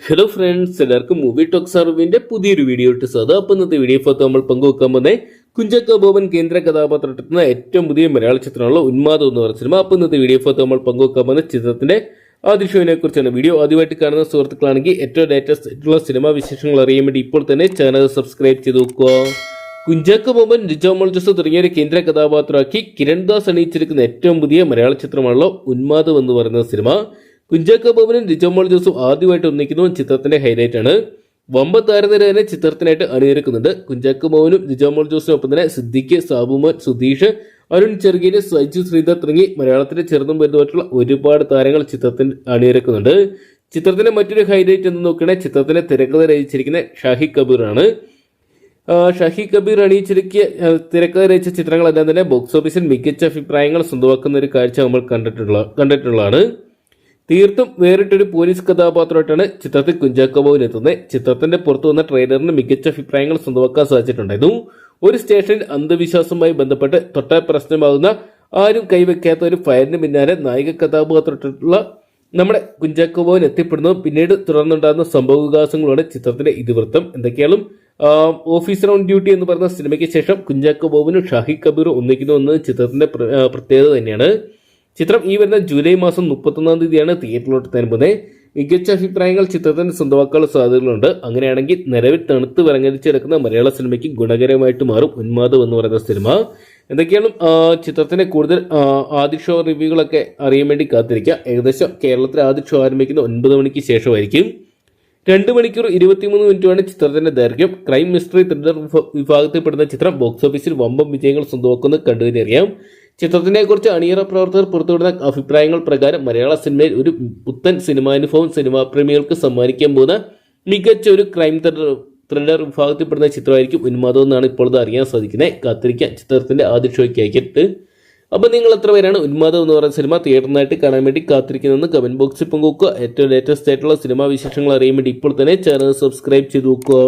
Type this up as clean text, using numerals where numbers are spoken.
Hello friends, എല്ലാവർക്കും movie talks അറിവിന്റെ പുതിയൊരു വീഡിയോ ഇട്ട് സാധാ. അപ്പം ഇന്നത്തെ വീഡിയോ ഫോട്ടോ നമ്മൾ പങ്കുവെക്കാൻ പോകുന്നത് കുഞ്ചാക്കോ ബോബൻ കേന്ദ്ര കഥാപാത്രത്തിലെത്തുന്ന ഏറ്റവും പുതിയ മലയാള ചിത്രമുള്ള ഉന്മാദം എന്ന് പറഞ്ഞ സിനിമ. അപ്പം ഇന്നത്തെ വീഡിയോ ഫോട്ടോ നമ്മൾ പങ്കുവെക്കാൻ പോകുന്ന ചിത്രത്തിന്റെ ആദ്യ ഷോയിനെ കുറിച്ചാണ്. വീഡിയോ ആദ്യമായിട്ട് കാണുന്ന സുഹൃത്തുക്കളാണെങ്കിൽ ഏറ്റവും ലേറ്റസ്റ്റ് ആയിട്ടുള്ള സിനിമാ വിശേഷങ്ങൾ അറിയാൻ വേണ്ടി ഇപ്പോൾ തന്നെ ചാനൽ സബ്സ്ക്രൈബ് ചെയ്ത് നോക്കുക. കുഞ്ചാക്കോ ബോബൻ, ലിജോ മോൾ ജോസ് തുടങ്ങിയൊരു കേന്ദ്ര കഥാപാത്രമാക്കി കിരൺ ദാസ് അണിയിച്ചിരിക്കുന്ന ഏറ്റവും പുതിയ മലയാള ചിത്രമാണല്ലോ ഉന്മാദം എന്ന് പറയുന്ന സിനിമ. കുഞ്ചാക്കോ ബോബനും ലിജോ മോൾ ജോസും ആദ്യമായിട്ട് ഒന്നിക്കുന്നു ചിത്രത്തിന്റെ ഹൈലൈറ്റ് ആണ്. വമ്പ താരനിര തന്നെ ചിത്രത്തിനായിട്ട് അണിനിരക്കുന്നുണ്ട്. കുഞ്ചാക്കോ ബോബനും ലിജോ മോൾ ജോസിനൊപ്പം തന്നെ സിദ്ദിഖ്, സാബുമോൻ, സുധീഷ്, അരുൺ ചെറുകീര്, സൈജു ശ്രീധർ തുടങ്ങി മലയാളത്തിലെ ചെറുതും വലുതുമായിട്ടുള്ള ഒരുപാട് താരങ്ങൾ ചിത്രത്തിൽ അണിനിരക്കുന്നുണ്ട്. ചിത്രത്തിന്റെ മറ്റൊരു ഹൈലൈറ്റ് എന്ന് നോക്കുകയാണെങ്കിൽ ചിത്രത്തിന്റെ തിരക്കഥ രചിച്ചിരിക്കുന്ന ഷാഹി കബീർ ആണ്. ഷാഹി കബീർ അണിയിച്ചിരിക്കിയ തിരക്കഥ രചിച്ച ചിത്രങ്ങളെല്ലാം തന്നെ ബോക്സ് ഓഫീസിൽ മികച്ച അഭിപ്രായങ്ങൾ സ്വന്തമാക്കുന്ന ഒരു കാഴ്ച നമ്മൾ കണ്ടിട്ടുള്ളതാണ്. തീർത്തും വേറിട്ടൊരു പോലീസ് കഥാപാത്രമായിട്ടാണ് ചിത്രത്തിൽ കുഞ്ചാക്കോ ബോബൻ എത്തുന്നത്. ചിത്രത്തിന്റെ പുറത്തു വന്ന ട്രെയിലറിന് മികച്ച അഭിപ്രായങ്ങൾ സ്വന്തമാക്കാൻ സാധിച്ചിട്ടുണ്ടായിരുന്നു. ഒരു സ്റ്റേഷനിൽ അന്ധവിശ്വാസവുമായി ബന്ധപ്പെട്ട് തൊട്ടാൽ പ്രശ്നമാകുന്ന ആരും കൈവയ്ക്കാത്ത ഒരു ഫയറിന് പിന്നാലെ നായിക കഥാപാത്രമായിട്ടുള്ള നമ്മുടെ കുഞ്ചാക്കോ ബോബൻ എത്തിപ്പെടുന്നു. പിന്നീട് തുടർന്നുണ്ടാകുന്ന സംഭവവികാസങ്ങളോടെ ചിത്രത്തിന്റെ ഇതിവൃത്തം എന്തൊക്കെയാണ്. ഓഫീസർ ഓൺ ഡ്യൂട്ടി എന്ന് പറയുന്ന സിനിമയ്ക്ക് ശേഷം കുഞ്ചാക്കോ ബോബനും ഷാഹി കബീറും ഒന്നിക്കുന്നു എന്നത് ചിത്രത്തിന്റെ പ്രത്യേകത തന്നെയാണ്. ചിത്രം ഈ വരുന്ന ജൂലൈ മാസം 31 തീയതിയാണ് തിയേറ്ററിലോട്ട് തരുന്നത്. മികച്ച അഭിപ്രായങ്ങൾ ചിത്രത്തിന് സ്വന്തമാക്കാനുള്ള സാധ്യതകളുണ്ട്. അങ്ങനെയാണെങ്കിൽ നിലവിൽ തണുത്ത് വിറങ്ങലിച്ചെടുക്കുന്ന മലയാള സിനിമയ്ക്ക് ഗുണകരമായിട്ട് മാറും ഉന്മാദം എന്ന് പറയുന്ന സിനിമ. എന്തൊക്കെയാണ് ചിത്രത്തിന്റെ കൂടുതൽ ആദ്യ ഷോ റിവ്യൂകളൊക്കെ അറിയാൻ വേണ്ടി കാത്തിരിക്കുക. ഏകദേശം കേരളത്തിൽ ആദ്യ ഷോ ആരംഭിക്കുന്ന 9 മണിക്ക് ശേഷമായിരിക്കും. 2 മണിക്കൂർ 23 മിനിറ്റുമാണ് ചിത്രത്തിന്റെ ദൈർഘ്യം. ക്രൈം മിസ്റ്ററി ത്രില്ലർ വിഭാഗത്തിൽപ്പെടുന്ന ചിത്രം ബോക്സ് ഓഫീസിൽ വമ്പം വിജയങ്ങൾ സ്വന്തമാക്കുന്നത് കണ്ടുതന്നെയറിയാം. ചിത്രത്തിനെ കുറിച്ച് അണിയറ പ്രവർത്തകർ പുറത്തുവിടുന്ന അഭിപ്രായങ്ങൾ പ്രകാരം മലയാള സിനിമയിൽ ഒരു പുത്തൻ സിനിമാനുഭവം സിനിമാ പ്രേമികൾക്ക് സമ്മാനിക്കാൻ പോകുന്ന മികച്ച ഒരു ക്രൈം ത്രില്ലർ വിഭാഗത്തിൽപ്പെടുന്ന ചിത്രമായിരിക്കും ഉന്മാദം എന്നാണ് ഇപ്പോൾ അറിയാൻ സാധിക്കുന്നത്. കാത്തിരിക്കാൻ ചിത്രത്തിന്റെ ആദ്യ ഷോയ്ക്ക് അയക്കട്ട്. അപ്പം നിങ്ങൾ എത്ര പേരാണ് ഉന്മാദം എന്ന് പറയുന്ന സിനിമ തിയേറ്ററിനായിട്ട് കാണാൻ വേണ്ടി കാത്തിരിക്കുന്നതെന്ന് കമന്റ് ബോക്സിൽ പങ്കുവെക്കുക. ഏറ്റവും ലേറ്റസ്റ്റ് ആയിട്ടുള്ള സിനിമാ വിശേഷങ്ങൾ അറിയാൻ വേണ്ടി ഇപ്പോൾ തന്നെ ചാനൽ സബ്സ്ക്രൈബ് ചെയ്ത് നോക്കുക.